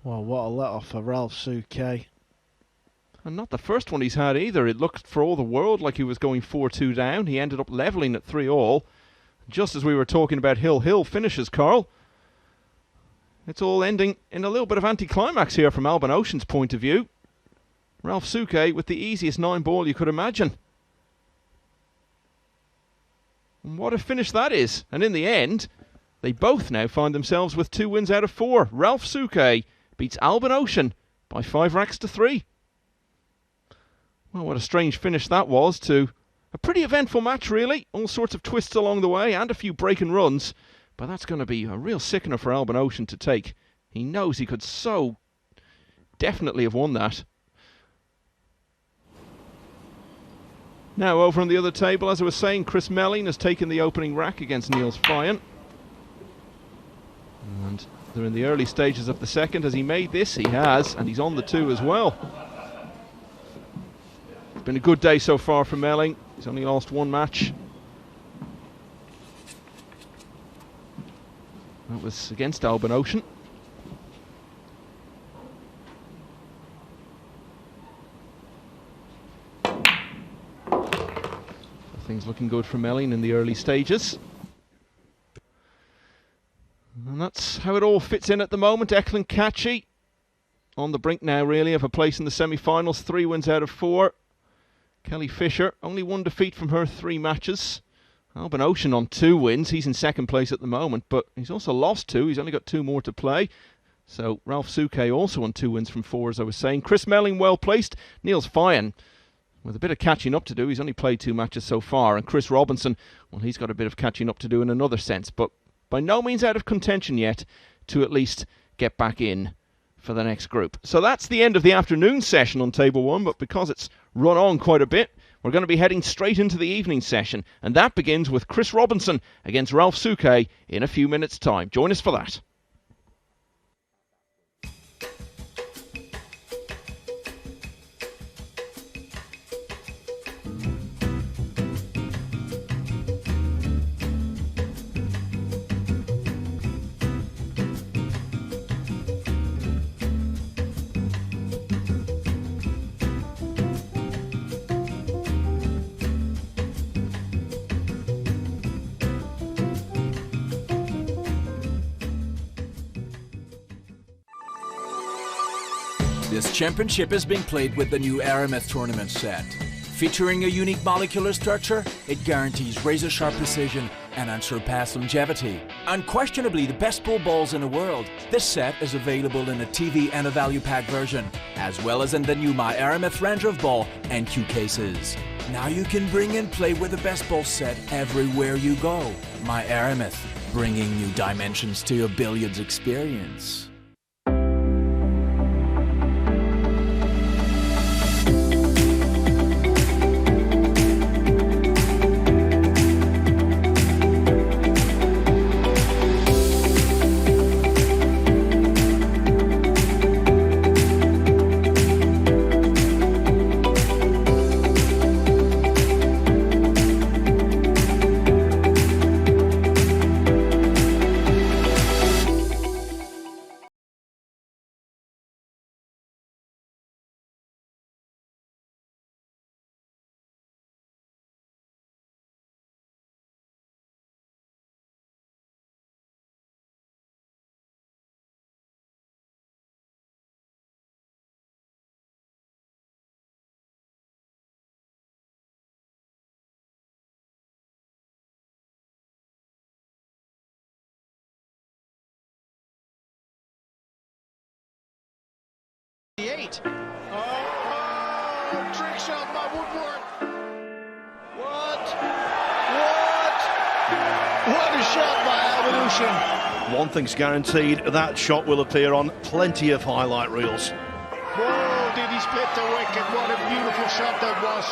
Well, what a let-off for Ralf Souquet. And not the first one he's had either. It looked for all the world like he was going 4-2 down. He ended up levelling at 3-all. Just as we were talking about Hill finishes, Carl. It's all ending in a little bit of anticlimax here from Alban Ocean's point of view. Ralf Souquet with the easiest 9-ball you could imagine. And what a finish that is. And in the end, they both now find themselves with 2 wins out of 4. Ralf Souquet beats Alban Ocean by 5 racks to 3. Well, what a strange finish that was to a pretty eventful match, really. All sorts of twists along the way and a few breaking runs. But that's going to be a real sickener for Alban Ocean to take. He knows he could so definitely have won that. Now over on the other table, as I was saying, Chris Melling has taken the opening rack against Niels Feijen. And they're in the early stages of the second. Has he made this? He has, and he's on the 2 as well. It's been a good day so far for Melling. He's only lost 1 match. That was against Alban Ocean. Things looking good for Melling in the early stages. And that's how it all fits in at the moment. Eklund Kachi on the brink now, really, of a place in the semi-finals. 3 wins out of 4. Kelly Fisher, only 1 defeat from her 3 matches. Alban Ocean on 2 wins. He's in second place at the moment, but he's also lost 2. He's only got 2 more to play. So Ralf Souquet also on 2 wins from 4, as I was saying. Chris Melling well placed. Niels Feijen with a bit of catching up to do. He's only played 2 matches so far. And Chris Robinson, well, he's got a bit of catching up to do in another sense, but by no means out of contention yet to at least get back in for the next group. So that's the end of the afternoon session on Table 1, but because it's run on quite a bit, we're going to be heading straight into the evening session, and that begins with Chris Robinson against Ralf Souquet in a few minutes' time. Join us for that. This championship is being played with the new Aramith tournament set. Featuring a unique molecular structure, it guarantees razor-sharp precision and unsurpassed longevity. Unquestionably the best pool balls in the world, this set is available in a TV and a value pack version, as well as in the new My Aramith range of ball and cue cases. Now you can bring and play with the best ball set everywhere you go. My Aramith, bringing new dimensions to your billiards experience. Oh, trick shot by Woodward. What a shot by Alban Ocean. One thing's guaranteed, that shot will appear on plenty of highlight reels. Whoa, did he split the wicket? What a beautiful shot that was.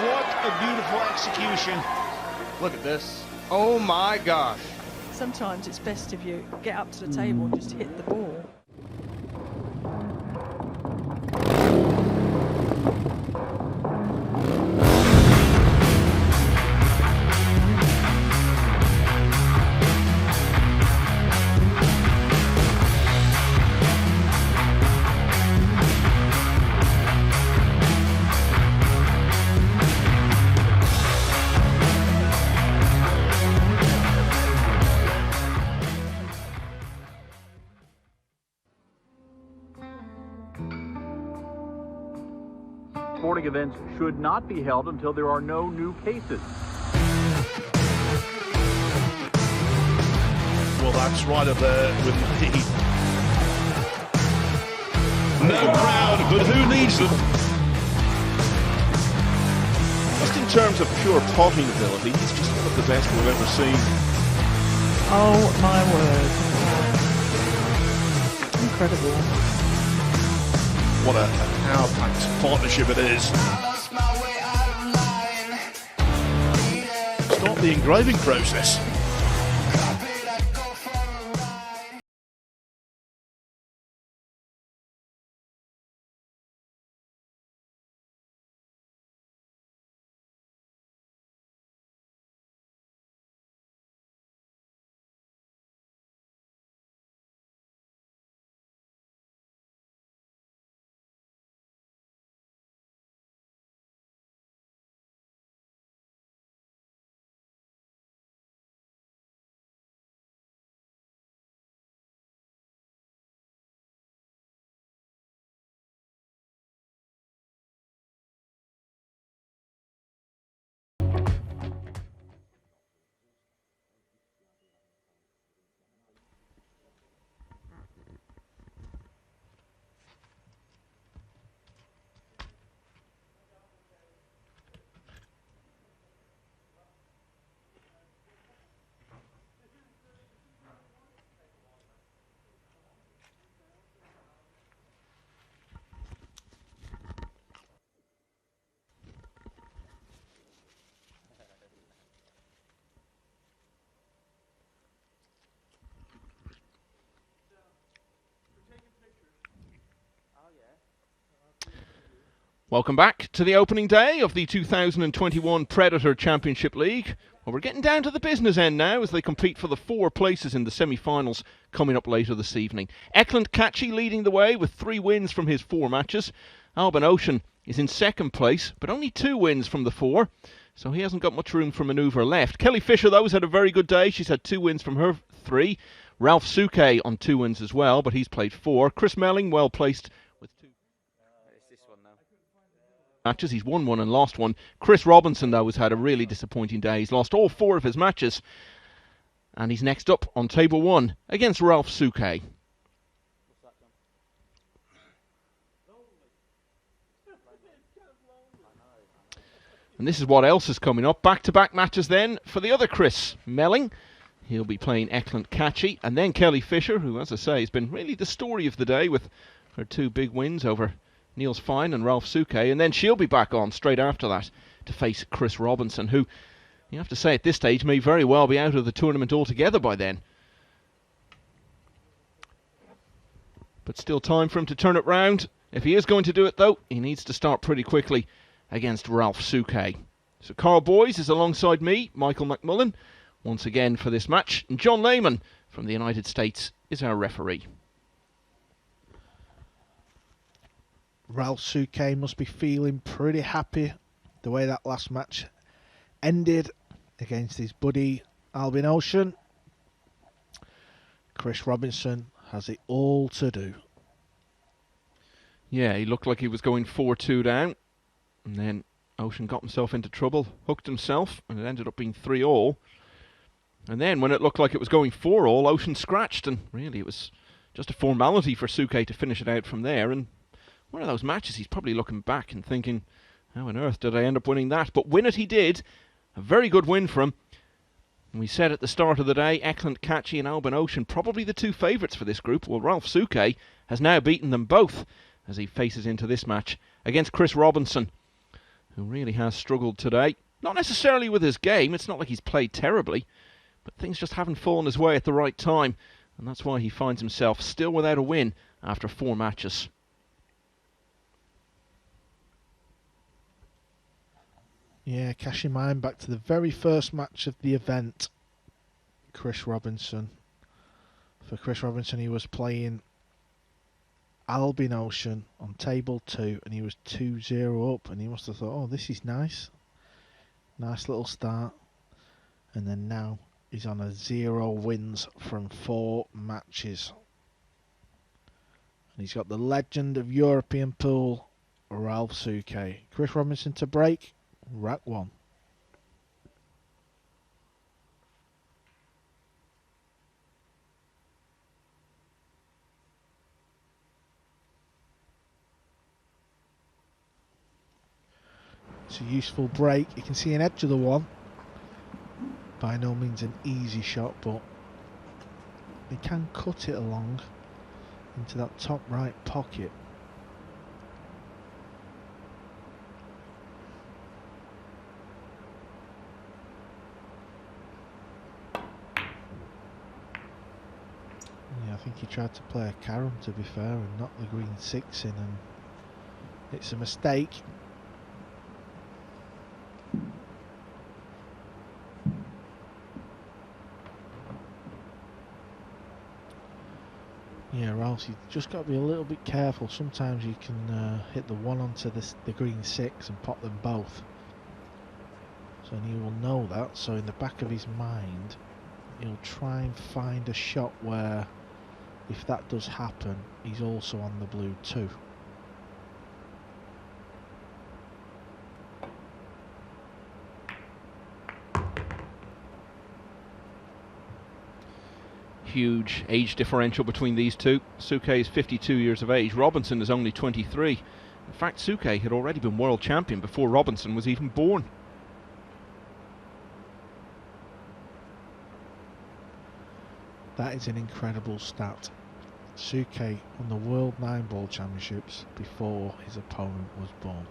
What a beautiful execution. Look at this. Oh my gosh. Sometimes it's best if you get up to the table and just hit the ball. sporting events should not be held until there are no new cases. Well, that's right up there with the... No crowd, but who needs them? Just in terms of pure potting ability, he's just one of the best we've ever seen. Oh my word. Incredible. What a power-packed partnership it is. Start the engraving process. Welcome back to the opening day of the 2021 Predator Championship League. Well, we're getting down to the business end now as they compete for the 4 places in the semi-finals coming up later this evening. Eklund Catchy leading the way with 3 wins from his 4 matches. Albin Ocean is in second place, but only 2 wins from the 4, so he hasn't got much room for manoeuvre left. Kelly Fisher, though, has had a very good day. She's had 2 wins from her 3. Ralf Souquet on 2 wins as well, but he's played 4. Chris Melling, well placed with 2 matches. He's won 1 and lost 1. Chris Robinson, though, has had a really disappointing day. He's lost all 4 of his matches, and he's next up on table 1 against Ralf Souquet. And this is what else is coming up. Back-to-back matches then for the other Chris Melling. He'll be playing Eklund Catchy, and then Kelly Fisher, who, as I say, has been really the story of the day with her 2 big wins over Niels Fine and Ralf Souquet, and then she'll be back on straight after that to face Chris Robinson, who, you have to say at this stage, may very well be out of the tournament altogether by then. But still time for him to turn it round. If he is going to do it, though, he needs to start pretty quickly against Ralf Souquet. So Carl Boyes is alongside me, Michael McMullen, once again for this match, and John Lehman from the United States is our referee. Ralf Souquet must be feeling pretty happy the way that last match ended against his buddy Albin Ocean. Chris Robinson has it all to do. Yeah, he looked like he was going 4-2 down, and then Ocean got himself into trouble, hooked himself, and it ended up being 3-all. And then when it looked like it was going 4-all, Ocean scratched, and really it was just a formality for Souquet to finish it out from there. And one of those matches he's probably looking back and thinking, how on earth did I end up winning that? But win it he did. A very good win for him. And we said at the start of the day, Eklund Catchy and Albin Ocean probably the 2 favourites for this group. Well, Ralf Souquet has now beaten them both as he faces into this match against Chris Robinson, who really has struggled today. Not necessarily with his game, it's not like he's played terribly, but things just haven't fallen his way at the right time, and that's why he finds himself still without a win after 4 matches. Yeah, cashing mine back to the very first match of the event. Chris Robinson. For Chris Robinson, he was playing Albin Ocean on table 2, and he was 2-0 up, and he must have thought, oh, this is nice. Nice little start. And then now he's on a 0 wins from 4 matches. And he's got the legend of European pool Ralf Souquet. Chris Robinson to break, rack 1. It's a useful break. You can see an edge of the one. By no means an easy shot, but they can cut it along into that top right pocket. Yeah, I think he tried to play a carom, to be fair, and knock the green 6 in, and it's a mistake. Yeah, Ralph, you've just got to be a little bit careful. Sometimes you can hit the one onto the green 6 and pop them both. So he will know that. So in the back of his mind, he'll try and find a shot where, if that does happen, he's also on the blue too. Huge age differential between these two. Souquet is 52 years of age. Robinson is only 23. In fact, Souquet had already been world champion before Robinson was even born. That is an incredible stat. Souquet won the World 9-Ball Championships before his opponent was born.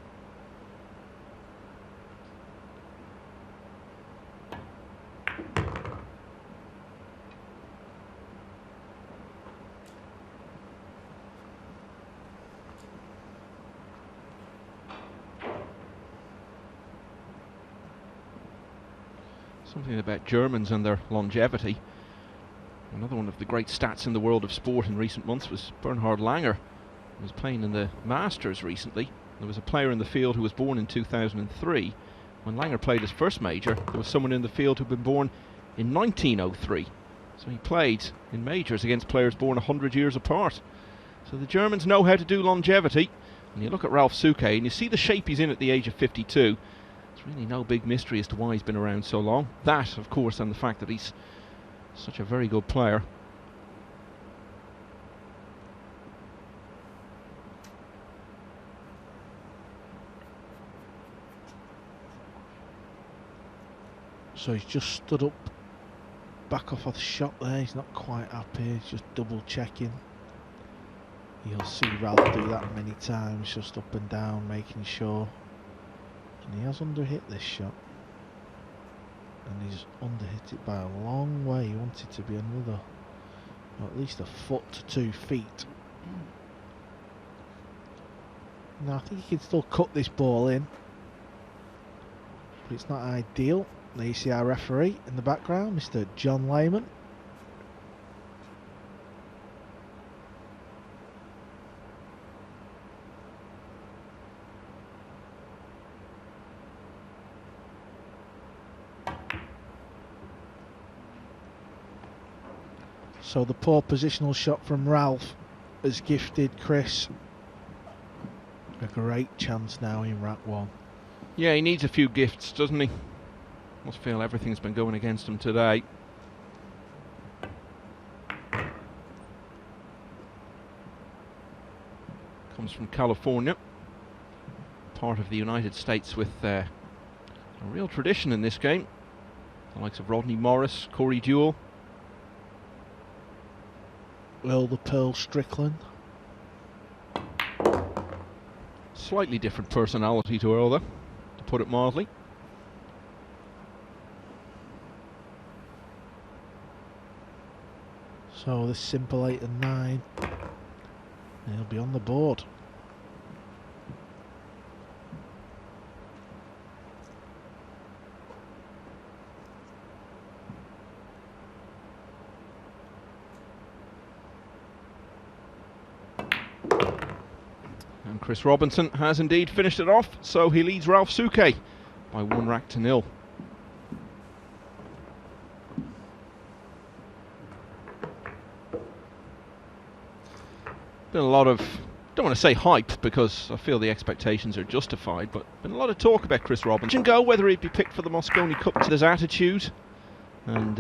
Something about Germans and their longevity. Another one of the great stats in the world of sport in recent months was Bernhard Langer, who was playing in the Masters recently. There was a player in the field who was born in 2003. When Langer played his first major, there was someone in the field who'd been born in 1903. So he played in majors against players born 100 years apart. So the Germans know how to do longevity. And you look at Ralf Souquet and you see the shape he's in at the age of 52. It's really no big mystery as to why he's been around so long. That, of course, and the fact that he's such a very good player. So he's just stood up, back off of the shot there. He's not quite happy, he's just double checking. You'll see Ralph do that many times, just up and down, making sure. And he has underhit this shot. And he's underhit it by a long way. He wanted it to be another, or at least a foot to 2 feet. Now I think he can still cut this ball in, but it's not ideal. There you see our referee in the background, Mr. John Lehman. So the poor positional shot from Ralph has gifted Chris a great chance now in rack 1. Yeah, he needs a few gifts, doesn't he? Must feel everything's been going against him today. Comes from California, part of the United States with a real tradition in this game. The likes of Rodney Morris, Corey Deuel. Will the Pearl Strickland. Slightly different personality to Earl, though, to put it mildly. So this simple 8 and 9, and he'll be on the board. And Chris Robinson has indeed finished it off, so he leads Ralf Souquet by 1 rack to 0. Been a lot of don't want to say hype because I feel the expectations are justified, but been a lot of talk about Chris Robinson. Go whether he'd be picked for the Mosconi Cup to his attitude, and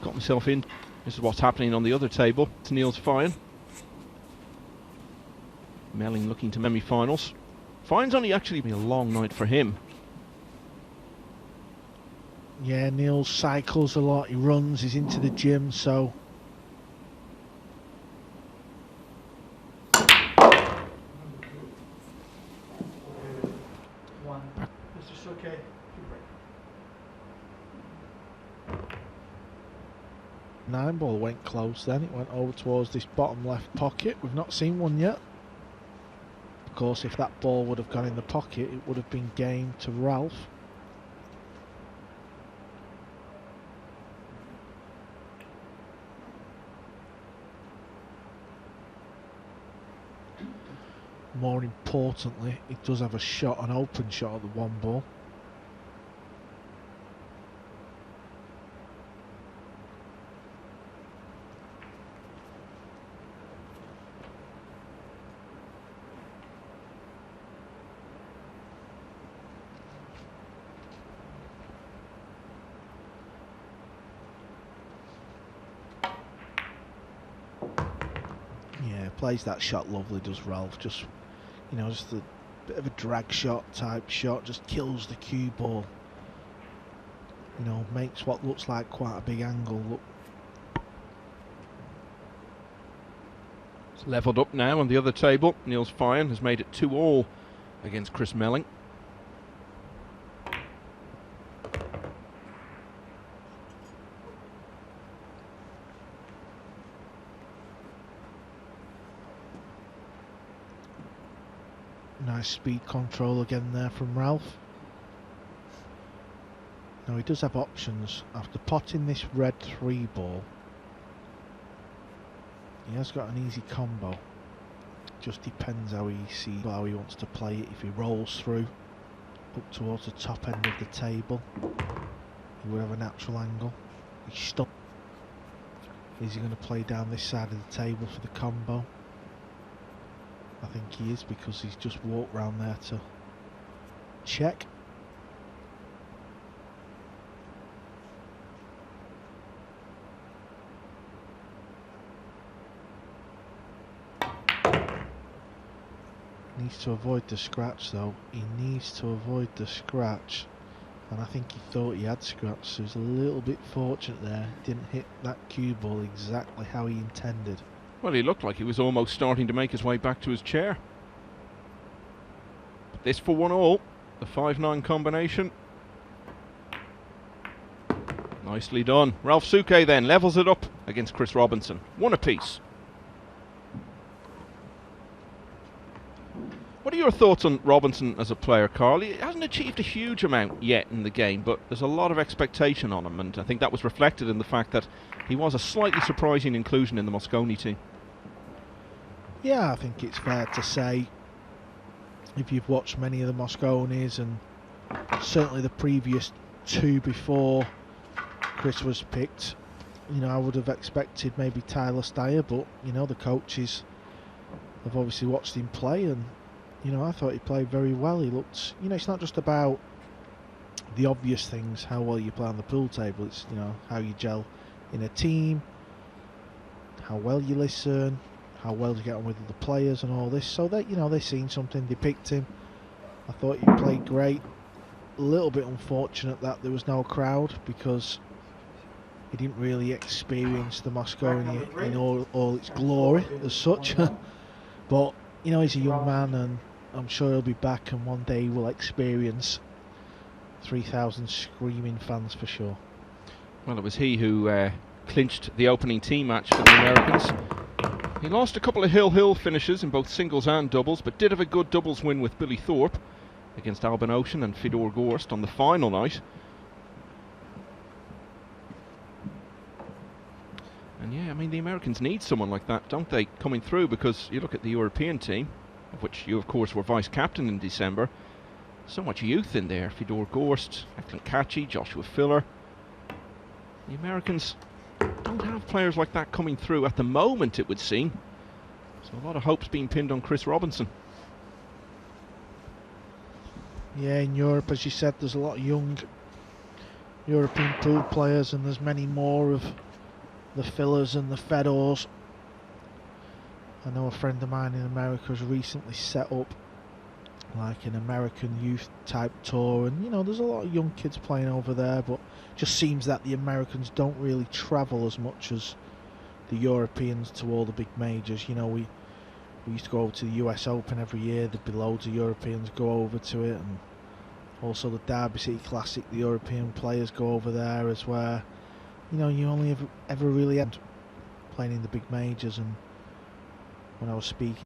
got myself in. This is what's happening on the other table. It's Niels Fine. Melling looking to semi-finals. Fine's only actually been a long night for him. Yeah, Niels cycles a lot, he runs, he's into the gym, so... Mr. Souquet. 9 ball went close then, it went over towards this bottom left pocket. We've not seen one yet. Of course, if that ball would have gone in the pocket, it would have been game to Ralf. More importantly, it does have a shot, an open shot at the 1 ball. Yeah, plays that shot lovely, does Ralf. Just, you know, just a bit of a drag shot type shot, just kills the cue ball. You know, makes what looks like quite a big angle look. It's levelled up now on the other table. Niels Fine has made it 2-all against Chris Melling. Nice speed control again there from Ralf. Now he does have options. After potting this red 3 ball, he has got an easy combo. Just depends how he sees, how he wants to play it. If he rolls through up towards the top end of the table, he would have a natural angle. He's stuck. Is he going to play down this side of the table for the combo? I think he is, because he's just walked round there to check. Needs to avoid the scratch though. He needs to avoid the scratch. And I think he thought he had scratch, so he's a little bit fortunate there. Didn't hit that cue ball exactly how he intended. Well, he looked like he was almost starting to make his way back to his chair. But this for 1-all, the 5-9 combination. Nicely done. Ralf Souquet then levels it up against Chris Robinson. 1 apiece. What are your thoughts on Robinson as a player, Carl? He hasn't achieved a huge amount yet in the game, but there's a lot of expectation on him, and I think that was reflected in the fact that he was a slightly surprising inclusion in the Mosconi team. Yeah, I think it's fair to say, if you've watched many of the Mosconis, and certainly the previous 2 before Chris was picked, you know, I would have expected maybe Tyler Steyer, but, you know, the coaches have obviously watched him play, and, you know, I thought he played very well. He looked, you know, it's not just about the obvious things, how well you play on the pool table, it's, you know, how you gel in a team, how well you listen, how well you get on with the players and all this. So that, you know, they've seen something, they picked him. I thought he played great. A little bit unfortunate that there was no crowd, because he didn't really experience the Mosconi in all its glory as such. But, you know, he's a young man, and I'm sure he'll be back, and one day he will experience 3,000 screaming fans for sure. Well, it was he who clinched the opening team match for the Americans. He lost a couple of hill finishes in both singles and doubles, but did have a good doubles win with Billy Thorpe against Albin Ocean and Fedor Gorst on the final night. And yeah, I mean, the Americans need someone like that, don't they, coming through? Because you look at the European team, of which you, of course, were vice-captain in December. So much youth in there. Fedor Gorst, Eklund Kachi, Joshua Filler. The Americans don't have players like that coming through at the moment, it would seem. So a lot of hopes being pinned on Chris Robinson. Yeah, in Europe, as you said, there's a lot of young European pool players, and there's many more of the fillers and the Fedors. I know a friend of mine in America has recently set up like an American youth type tour, and you know, there's a lot of young kids playing over there, but just seems that the Americans don't really travel as much as the Europeans to all the big majors. You know, we used to go over to the US Open every year. There'd be loads of Europeans go over to it, and also the Derby City Classic, the European players go over there as where, you know, you only ever really end playing in the big majors. And when I was speaking,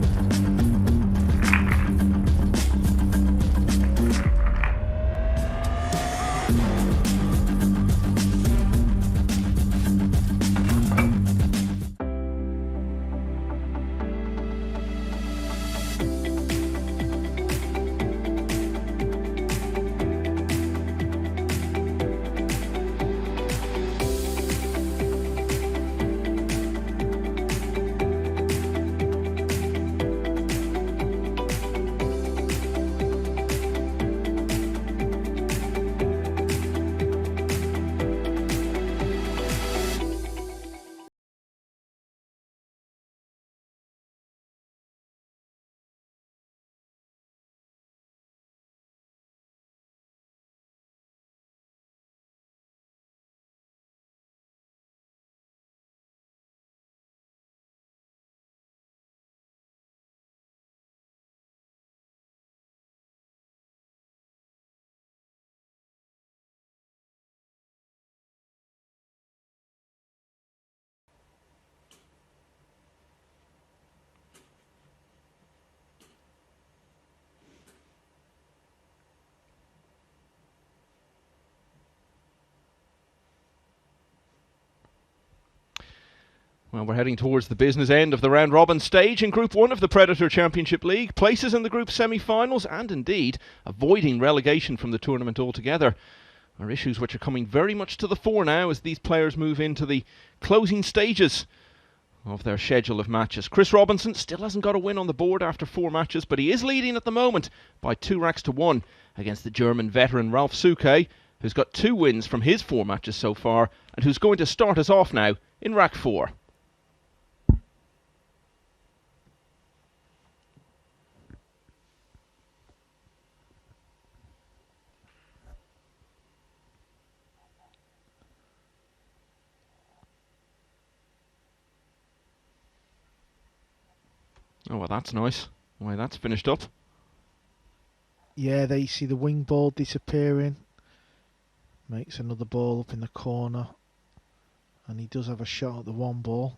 Well, we're heading towards the business end of the round robin stage in Group 1 of the Predator Championship League. Places in the group semi-finals, and indeed avoiding relegation from the tournament altogether, are issues which are coming very much to the fore now as these players move into the closing stages of their schedule of matches. Chris Robinson still hasn't got a win on the board after 4 matches, but he is leading at the moment by 2 racks to 1 against the German veteran Ralf Souquet, who's got 2 wins from his 4 matches so far, and who's going to start us off now in rack 4. Oh, well, that's nice. Why, that's finished up. yeah, there you see the wing ball disappearing. Makes another ball up in the corner, and he does have a shot at the 1 ball.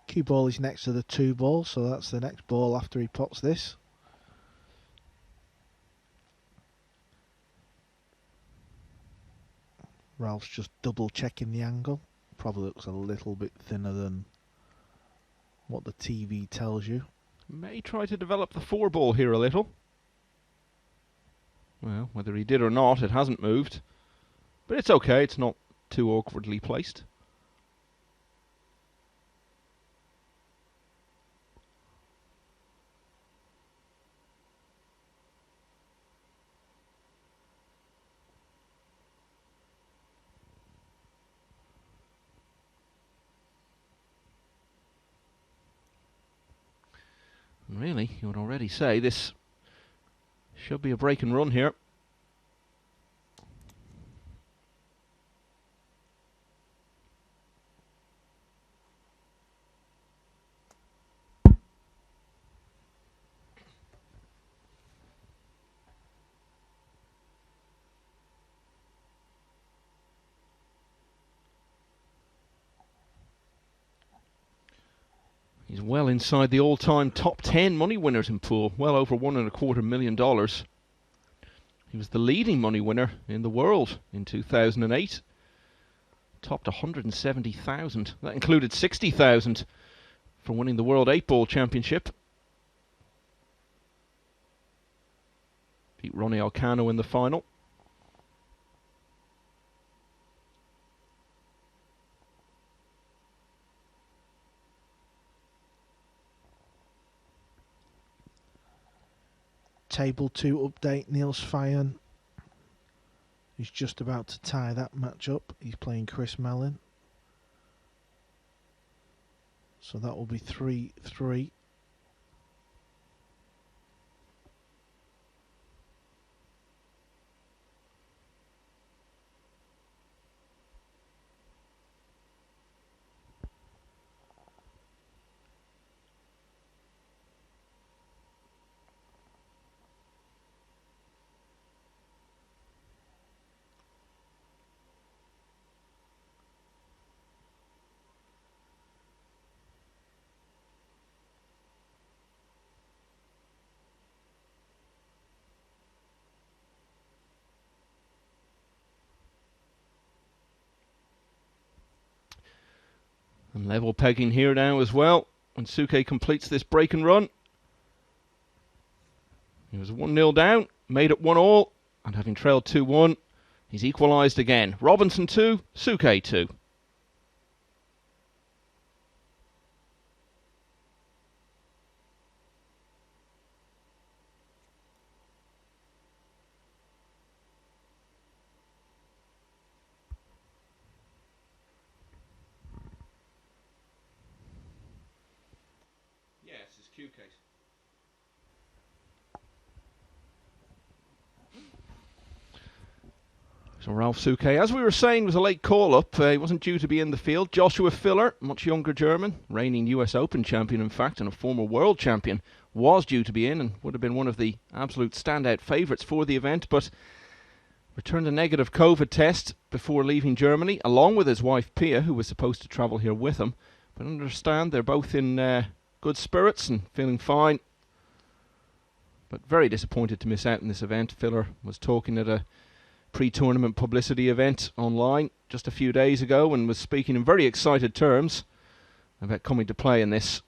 Cue ball is next to the 2 ball, so that's the next ball after he pots this. Ralph's just double checking the angle. Probably looks a little bit thinner than what the TV tells you. May try to develop the 4 ball here a little. Well, whether he did or not, it hasn't moved. But it's okay, it's not too awkwardly placed. Really, you would already say this should be a break and run here. He's well inside the all-time top 10 money winners in pool, well over $1.25 million. He was the leading money winner in the world in 2008. Topped 170,000. That included 60,000 for winning the World 8-Ball Championship. Beat Ronnie Alcano in the final. Table 2 update. Niels Feijen is just about to tie that match up. He's playing Chris Mellon. So that will be 3-3. And level pegging here now as well. When Souquet completes this break and run. He was 1-0 down, made it 1-1, and having trailed 2-1, he's equalised again. Robinson 2, Souquet 2. Yes, it's Q case. So Ralf Souquet, as we were saying, was a late call-up. He wasn't due to be in the field. Joshua Filler, much younger German, reigning US Open champion, in fact, and a former world champion, was due to be in and would have been one of the absolute standout favourites for the event, but returned a negative COVID test before leaving Germany, along with his wife Pia, who was supposed to travel here with him. But I understand they're both in good spirits and feeling fine. But very disappointed to miss out on this event. Filler was talking at a pre-tournament publicity event online just a few days ago and was speaking in very excited terms about coming to play in this.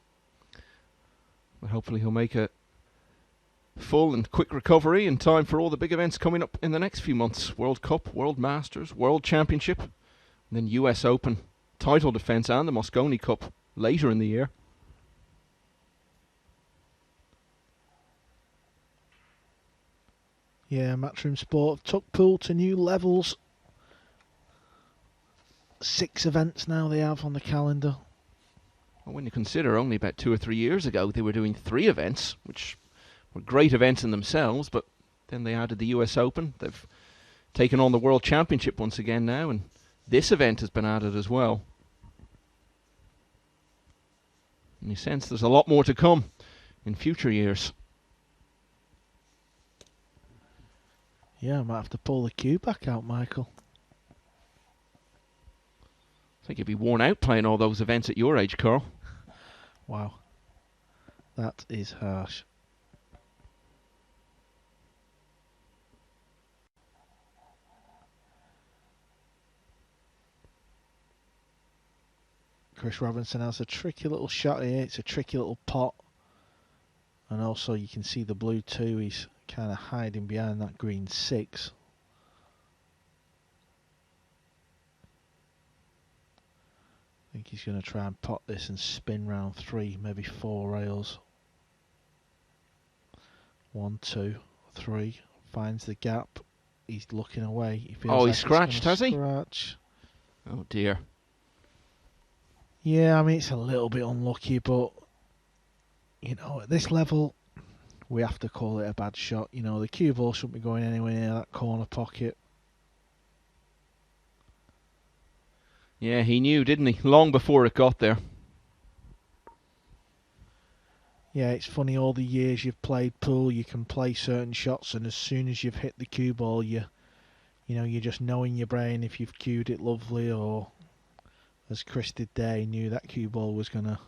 But hopefully he'll make a full and quick recovery in time for all the big events coming up in the next few months. World Cup, World Masters, World Championship, and then US Open title defence and the Mosconi Cup later in the year. Yeah, Matchroom Sport took pool to new levels. 6 events now they have on the calendar. Well, when you consider only about 2 or 3 years ago they were doing 3 events, which were great events in themselves, but then they added the US Open. They've taken on the World Championship once again now, and this event has been added as well. And you sense there's a lot more to come in future years. Yeah, I might have to pull the cue back out, Michael. I think you'd be worn out playing all those events at your age, Carl. Wow. That is harsh. Chris Robinson has a tricky little shot here. It's a tricky little pot. And also you can see the blue too. He's kind of hiding behind that green 6. I think he's going to try and pot this and spin round 3, maybe 4 rails. 1, 2, 3. Finds the gap. He's looking away. He feels like he's scratched, has he? Scratch. Oh dear. Yeah, I mean, it's a little bit unlucky, but, you know, at this level, we have to call it a bad shot. You know, the cue ball shouldn't be going anywhere near that corner pocket. Yeah, he knew, didn't he? Long before it got there. Yeah, it's funny, all the years you've played pool, you can play certain shots, and as soon as you've hit the cue ball, you know, you just know in your brain if you've cued it lovely, or as Chris did there, he knew that cue ball was going to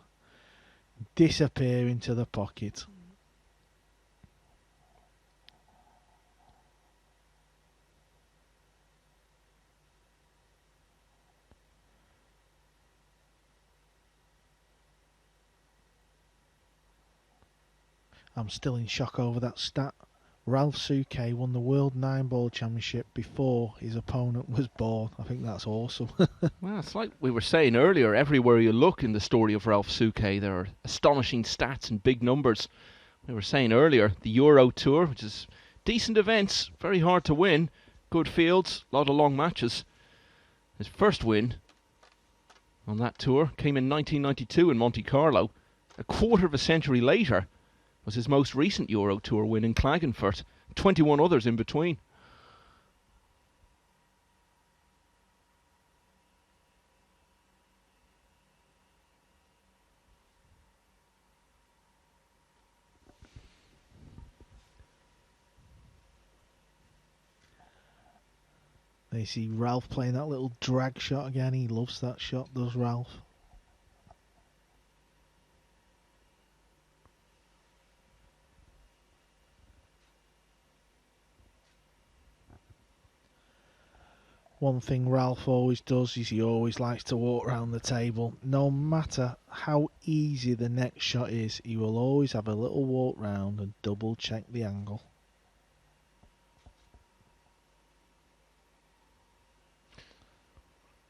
disappear into the pocket. I'm still in shock over that stat. Ralf Souquet won the World 9-Ball Championship before his opponent was born. I think that's awesome. Well, it's like we were saying earlier, everywhere you look in the story of Ralf Souquet, there are astonishing stats and big numbers. We were saying earlier, the Euro Tour, which is decent events, very hard to win, good fields, a lot of long matches. His first win on that tour came in 1992 in Monte Carlo. A quarter of a century later was his most recent Euro Tour win in Klagenfurt. 21 others in between. There you see Ralf playing that little drag shot again. He loves that shot, does Ralf. One thing Ralf always does is he always likes to walk around the table. No matter how easy the next shot is, he will always have a little walk round and double check the angle.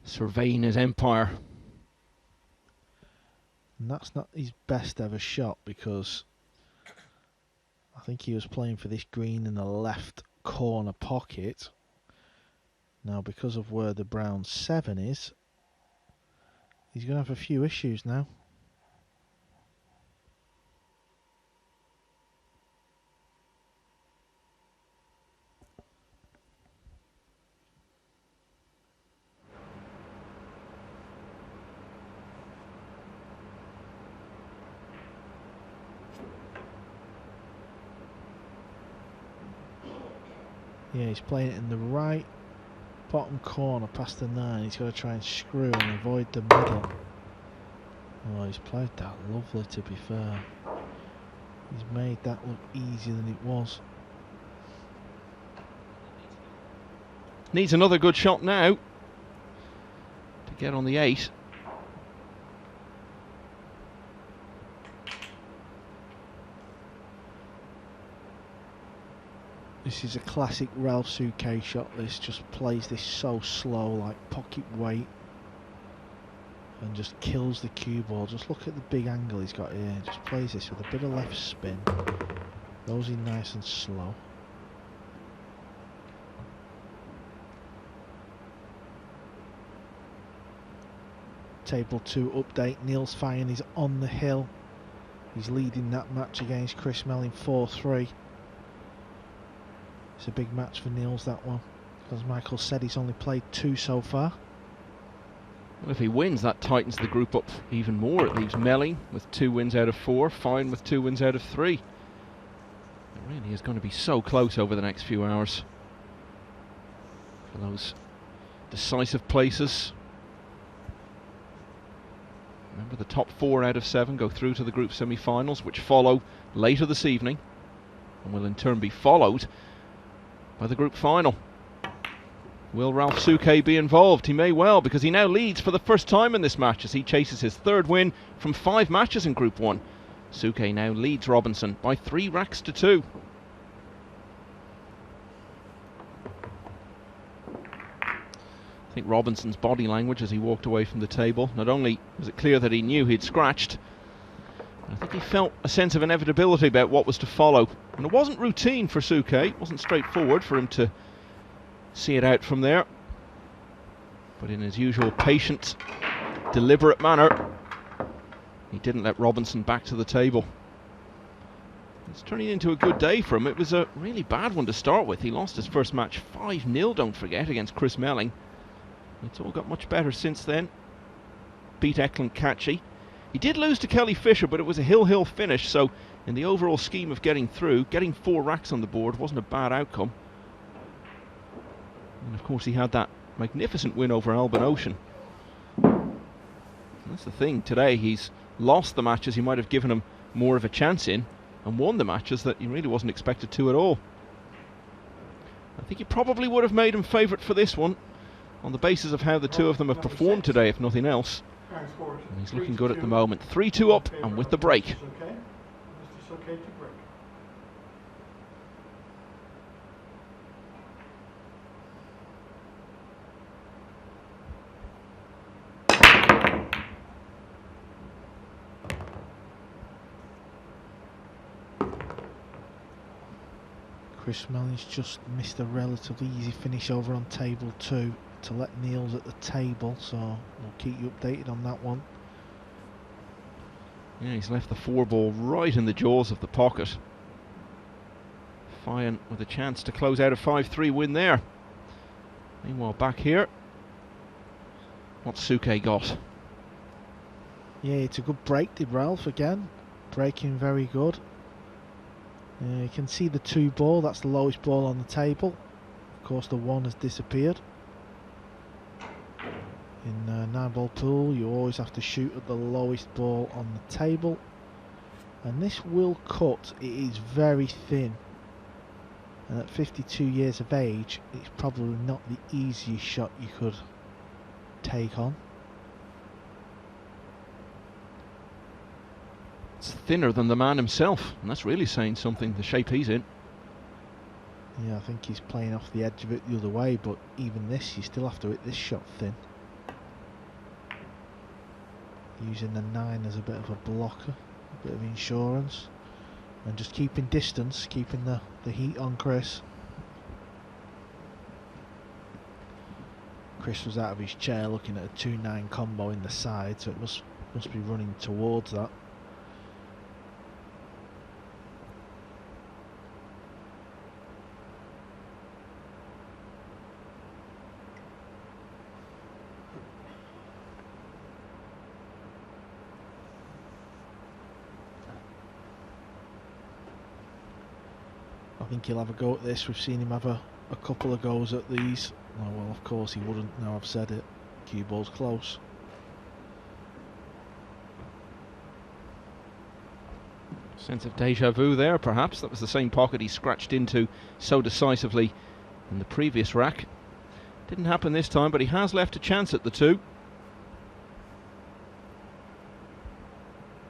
Surveying his empire. And that's not his best ever shot, because I think he was playing for this green in the left corner pocket. Now, because of where the brown 7 is, he's going to have a few issues now. Yeah, he's playing it in the right bottom corner past the 9. He's got to try and screw and avoid the middle. Oh, he's played that lovely, to be fair. He's made that look easier than it was. Needs another good shot now to get on the 8. This is a classic Ralf Souquet shot. This just plays this so slow, like pocket weight, and just kills the cue ball. Just look at the big angle he's got here. Just plays this with a bit of left spin. Goes in nice and slow. Table 2 update. Niels Fine is on the hill. He's leading that match against Chris Melling 4-3. It's a big match for Niels, that one. As Michael said, he's only played 2 so far. Well, if he wins, that tightens the group up even more. It leaves Melling with 2 wins out of 4, Fine with 2 wins out of 3. It really is going to be so close over the next few hours for those decisive places. Remember, the top 4 out of 7 go through to the group semi-finals, which follow later this evening and will in turn be followed by the group final. Will Ralf Souquet be involved? He may well, because he now leads for the first time in this match as he chases his 3rd win from 5 matches in Group 1. Souquet now leads Robinson by 3 racks to 2. I think Robinson's body language as he walked away from the table, not only was it clear that he knew he'd scratched, I think he felt a sense of inevitability about what was to follow. And it wasn't routine for Souquet, it wasn't straightforward for him to see it out from there. But in his usual patient, deliberate manner, he didn't let Robinson back to the table. It's turning into a good day for him. It was a really bad one to start with. He lost his first match 5-0, don't forget, against Chris Melling. It's all got much better since then. Beat Eklund Kachi. He did lose to Kelly Fisher, but it was a hill-hill finish, so in the overall scheme of getting through, getting 4 racks on the board wasn't a bad outcome. And of course he had that magnificent win over Alban Ocean. And that's the thing, today he's lost the matches he might have given him more of a chance in, and won the matches that he really wasn't expected to at all. I think he probably would have made him favourite for this one, on the basis of how the two of them have performed today, if nothing else. And he's looking good at the moment. 3-2 up and with the break. Mr. Souquet to break. Chris Melling's just missed a relatively easy finish over on table 2 to let Niels at the table, so we'll keep you updated on that one. Yeah, he's left the 4 ball right in the jaws of the pocket. Fine with a chance to close out a 5-3 win there. Meanwhile, back here, what's Souquet got? Yeah, it's a good break, did Ralf again. Breaking very good. You can see the 2 ball, that's the lowest ball on the table. Of course, the 1 has disappeared. In 9-ball pool, you always have to shoot at the lowest ball on the table. And this will cut, it is very thin. And at 52 years of age, it's probably not the easiest shot you could take on. It's thinner than the man himself, and that's really saying something, the shape he's in. Yeah, I think he's playing off the edge of it the other way, but even this, you still have to hit this shot thin. Using the 9 as a bit of a blocker, a bit of insurance, and just keeping distance, keeping the heat on Chris. Chris was out of his chair looking at a 2-9 combo in the side, so it must be running towards that. I think he'll have a go at this. We've seen him have a couple of goes at these. Oh, well, of course he wouldn't, now I've said it. Cue ball's close. Sense of deja vu there, perhaps. That was the same pocket he scratched into so decisively in the previous rack. Didn't happen this time, but he has left a chance at the 2.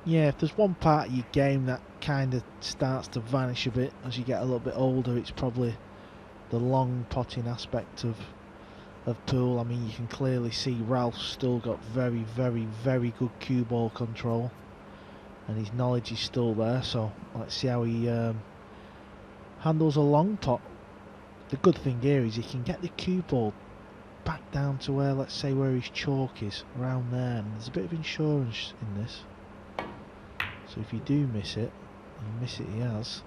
Yeah, if there's one part of your game that kind of starts to vanish a bit as you get a little bit older, it's probably the long potting aspect of pool. I mean, you can clearly see Ralph's still got very, very, very good cue ball control, and his knowledge is still there, so let's see how he handles a long pot. The good thing here is he can get the cue ball back down to where, let's say, where his chalk is, around there, and there's a bit of insurance in this. So if you do miss it, and miss it he has,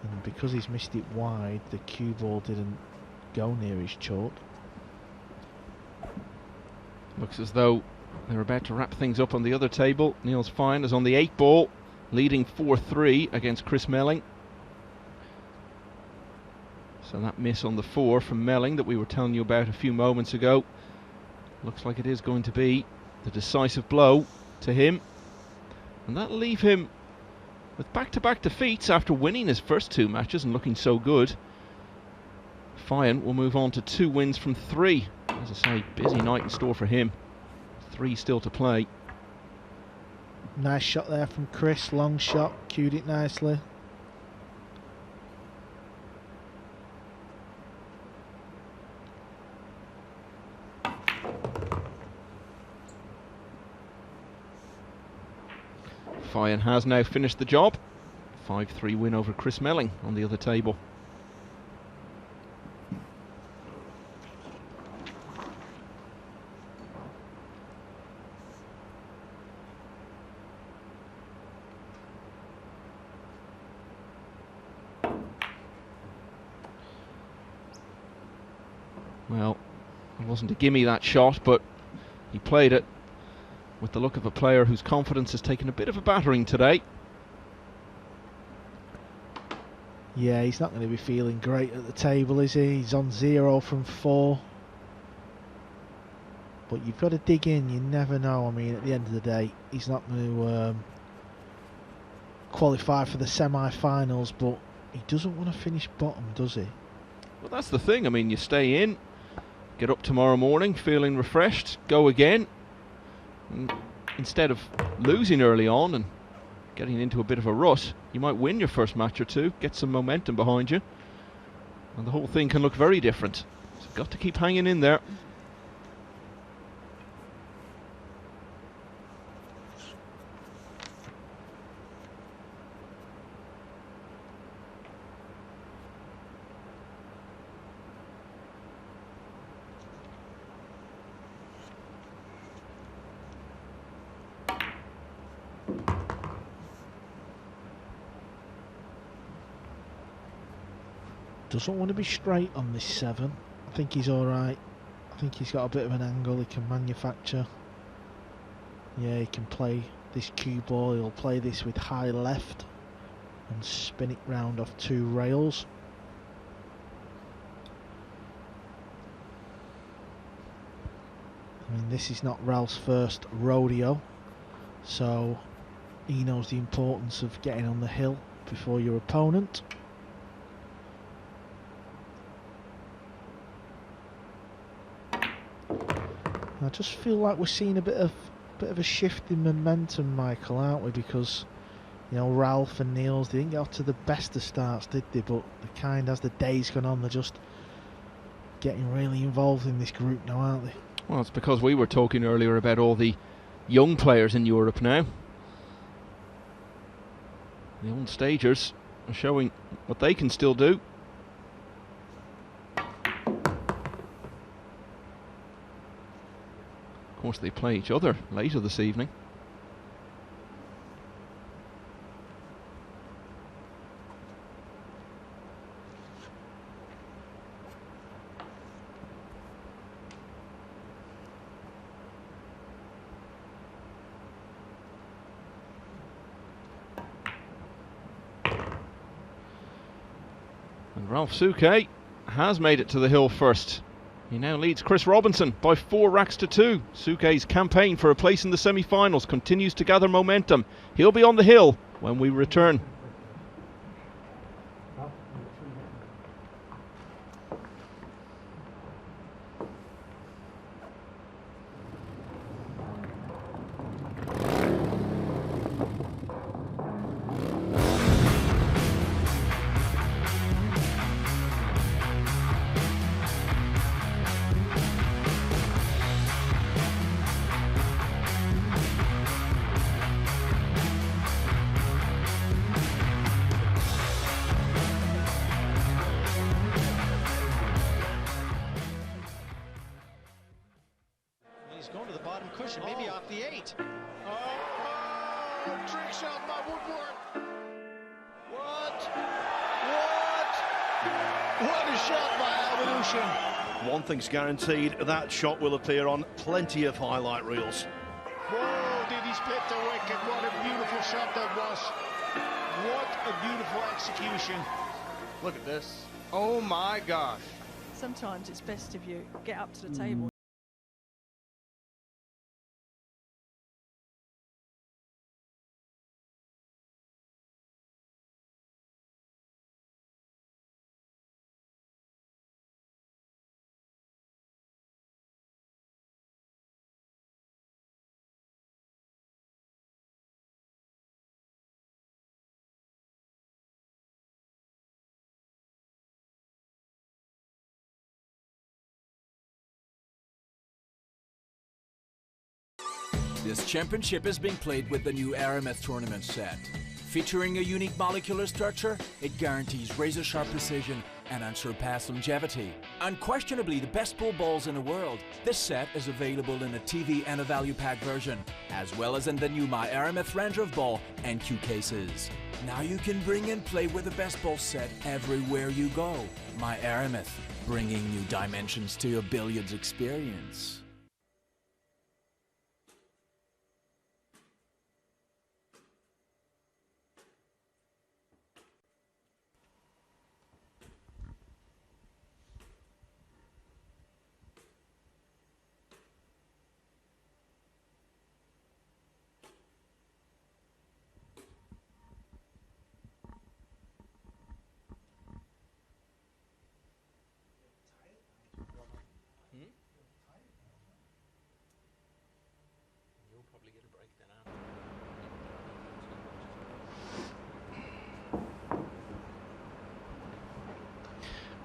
and because he's missed it wide, the cue ball didn't go near his chalk. Looks as though they're about to wrap things up on the other table. Niels Fine is on the 8 ball, leading 4-3 against Chris Melling. So that miss on the 4 from Melling that we were telling you about a few moments ago, looks like it is going to be the decisive blow to him. And that'll leave him with back-to-back defeats after winning his first 2 matches and looking so good. Fine will move on to 2 wins from 3. As I say, busy night in store for him. 3 still to play. Nice shot there from Chris, long shot, cued it nicely. Fine has now finished the job. 5-3 win over Chris Melling on the other table. Well, it wasn't a gimme, that shot, but he played it with the look of a player whose confidence has taken a bit of a battering today. Yeah, he's not going to be feeling great at the table, is he? He's on 0 from 4. But you've got to dig in, you never know. I mean, at the end of the day, he's not going to qualify for the semi-finals, but he doesn't want to finish bottom, does he? Well, that's the thing. I mean, you stay in, get up tomorrow morning feeling refreshed, go again. And instead of losing early on and getting into a bit of a rut, you might win your first match or 2, get some momentum behind you, and the whole thing can look very different. So you've got to keep hanging in there. Doesn't want to be straight on this 7. I think he's alright. I think he's got a bit of an angle he can manufacture. Yeah, he can play this cue ball. He'll play this with high left and spin it round off 2 rails. I mean, this is not Ralph's first rodeo, so he knows the importance of getting on the hill before your opponent. I just feel like we're seeing a bit of a shift in momentum, Michael, aren't we? Because, you know, Ralph and Niels, they didn't get off to the best of starts, did they? But the kind, as the days gone on, they're just getting really involved in this group now, aren't they? Well, it's because we were talking earlier about all the young players in Europe now. The old stagers are showing what they can still do. Of course, they play each other later this evening. And Ralf Souquet has made it to the hill first. He now leads Chris Robinson by 4 racks to 2. Souquet's campaign for a place in the semi-finals continues to gather momentum. He'll be on the hill when we return. Going to the bottom cushion, maybe off the 8. Oh, trick shot by Woodward. What a shot by Evolution. One thing's guaranteed, that shot will appear on plenty of highlight reels. Whoa, did he split the wicket? What a beautiful shot that was. What a beautiful execution. Look at this. Oh my gosh. Sometimes it's best if you get up to the table. This championship is being played with the new Aramith tournament set. Featuring a unique molecular structure, it guarantees razor-sharp precision and unsurpassed longevity. Unquestionably the best pool balls in the world, this set is available in a TV and a value pack version, as well as in the new My Aramith Ranger of Ball and cue cases. Now you can bring and play with the best ball set everywhere you go. My Aramith, bringing new dimensions to your billiards experience.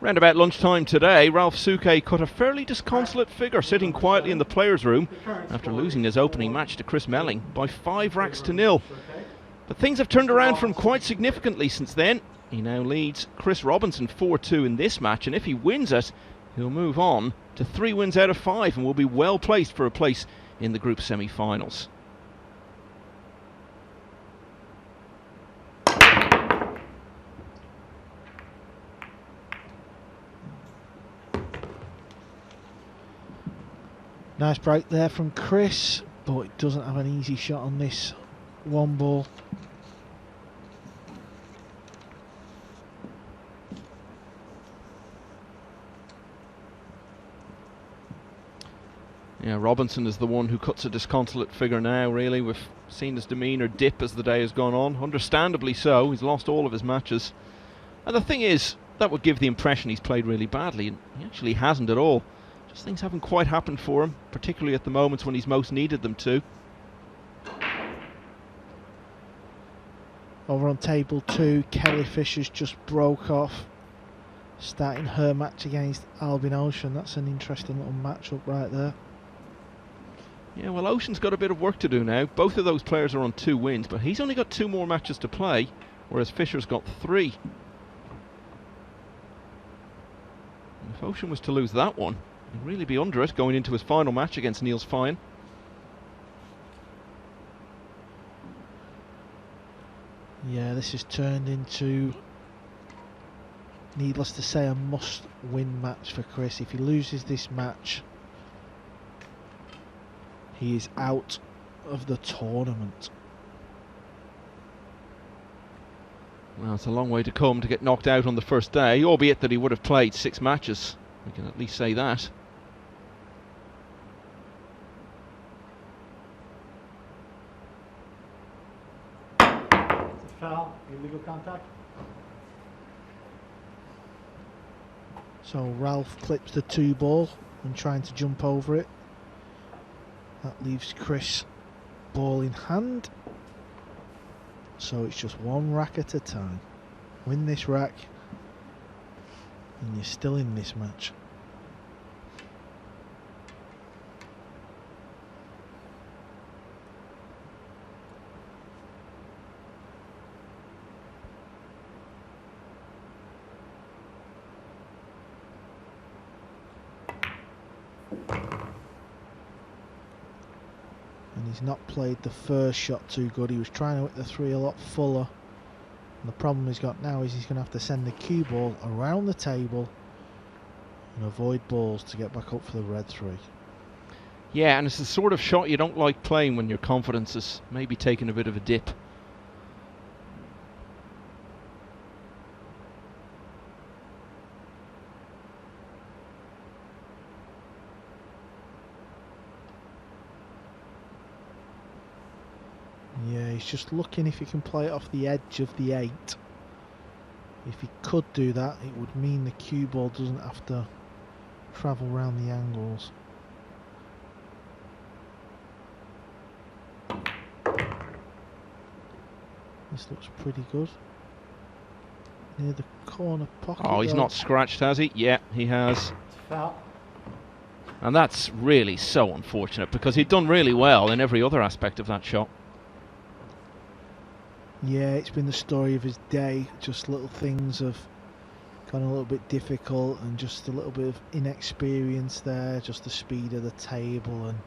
Round about lunchtime today, Ralf Souquet cut a fairly disconsolate figure sitting quietly in the players' room after losing his opening match to Chris Melling by 5 racks to 0. But things have turned around for him quite significantly since then. He now leads Chris Robinson 4-2 in this match, and if he wins it, he'll move on to 3 wins out of 5 and will be well placed for a place in the group semi-finals. Nice break there from Chris, but it doesn't have an easy shot on this one ball. Yeah, Robinson is the one who cuts a disconsolate figure now, really. We've seen his demeanour dip as the day has gone on. Understandably so. He's lost all of his matches. And the thing is, that would give the impression he's played really badly, and he actually hasn't at all. Just things haven't quite happened for him, particularly at the moments when he's most needed them to. Over on table 2, Kelly Fisher's just broke off, starting her match against Albin Ocean. That's an interesting little matchup right there. Yeah, well, Ocean's got a bit of work to do now. Both of those players are on 2 wins, but he's only got 2 more matches to play, whereas Fisher's got 3. And if Ocean was to lose that one, he'd really be under it going into his final match against Niels Fine. Yeah, this has turned into, needless to say, a must-win match for Chris. If he loses this match, he is out of the tournament. Well, it's a long way to come to get knocked out on the first day, albeit that he would have played 6 matches. We can at least say that. It's a foul, illegal contact. So Ralf clips the 2 ball and trying to jump over it. That leaves Chris ball in hand. So it's just 1 rack at a time. Win this rack and you're still in this match. And he's not played the first shot too good. He was trying to hit the 3 a lot fuller. And the problem he's got now is he's going to have to send the cue ball around the table and avoid balls to get back up for the red 3. Yeah, and it's the sort of shot you don't like playing when your confidence is maybe taking a bit of a dip. Yeah, he's just looking if he can play it off the edge of the 8. If he could do that, it would mean the cue ball doesn't have to travel around the angles. This looks pretty good. Near the corner pocket. Oh, he's though. not scratched, has he? Yeah, he has. It's a foul. And that's really so unfortunate because he'd done really well in every other aspect of that shot. Yeah, it's been the story of his day. Just little things have gone a little bit difficult and just a little bit of inexperience there. Just the speed of the table, and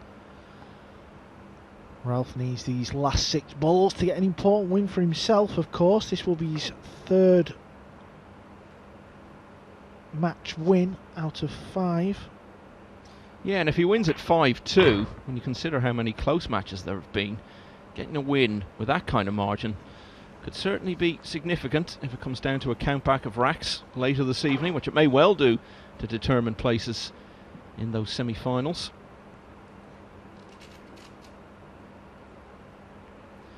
Ralf needs these last 6 balls to get an important win for himself, of course. This will be his 3rd match win out of 5. Yeah, and if he wins at 5-2, when you consider how many close matches there have been, getting a win with that kind of margin could certainly be significant if it comes down to a countback of racks later this evening, which it may well do to determine places in those semi-finals.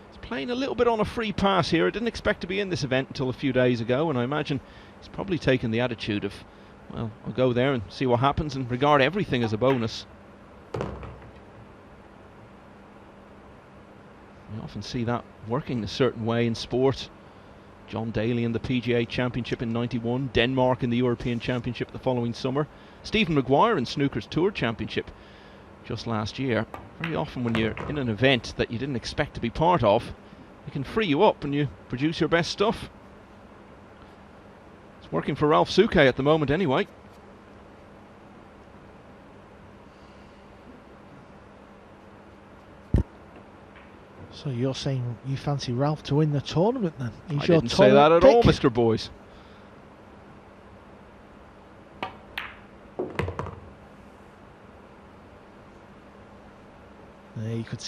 He's playing a little bit on a free pass here. I didn't expect to be in this event until a few days ago, and I imagine he's probably taken the attitude of, well, I'll go there and see what happens and regard everything as a bonus. We often see that working a certain way in sport. John Daly in the PGA Championship in '91, Denmark in the European Championship the following summer, Stephen Maguire in Snooker's Tour Championship just last year. Very often when you're in an event that you didn't expect to be part of, it can free you up and you produce your best stuff. It's working for Ralf Souquet at the moment anyway. So you're saying you fancy Ralf to win the tournament then? He's I your didn't say that at all, pick. Mr. Boys.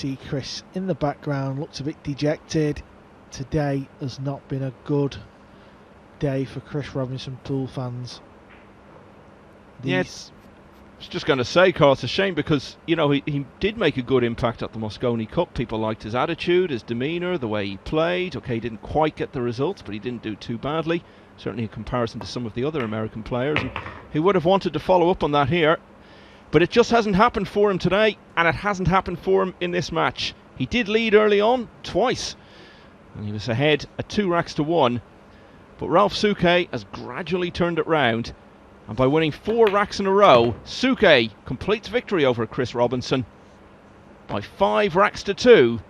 see Chris in the background, looks a bit dejected. Today has not been a good day for Chris Robinson pool fans. Yeah, I was just going to say, Carl, it's a shame because, you know, he did make a good impact at the Mosconi Cup. People liked his attitude, his demeanour, the way he played. Okay, he didn't quite get the results, but he didn't do too badly, certainly in comparison to some of the other American players. And he would have wanted to follow up on that here, but it just hasn't happened for him today, and it hasn't happened for him in this match. He did lead early on, twice, and he was ahead at 2 racks to 1, but Ralf Souquet has gradually turned it round. And by winning 4 racks in a row, Souquet completes victory over Chris Robinson by 5 racks to 2.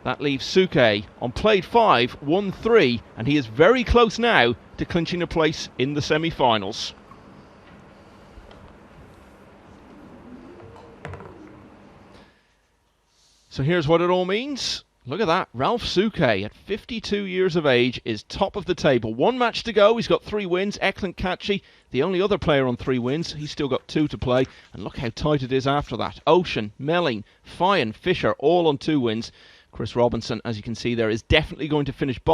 That leaves Souquet on played 5, 1-3, and he is very close now to clinching a place in the semi-finals. So here's what it all means. Look at that. Ralf Souquet, at 52 years of age, is top of the table. 1 match to go. He's got 3 wins. Eklund Kachi, the only other player on 3 wins. He's still got 2 to play. And look how tight it is after that. Ocean, Melling, Fyan, Fisher, all on 2 wins. Chris Robinson, as you can see there, is definitely going to finish bottom.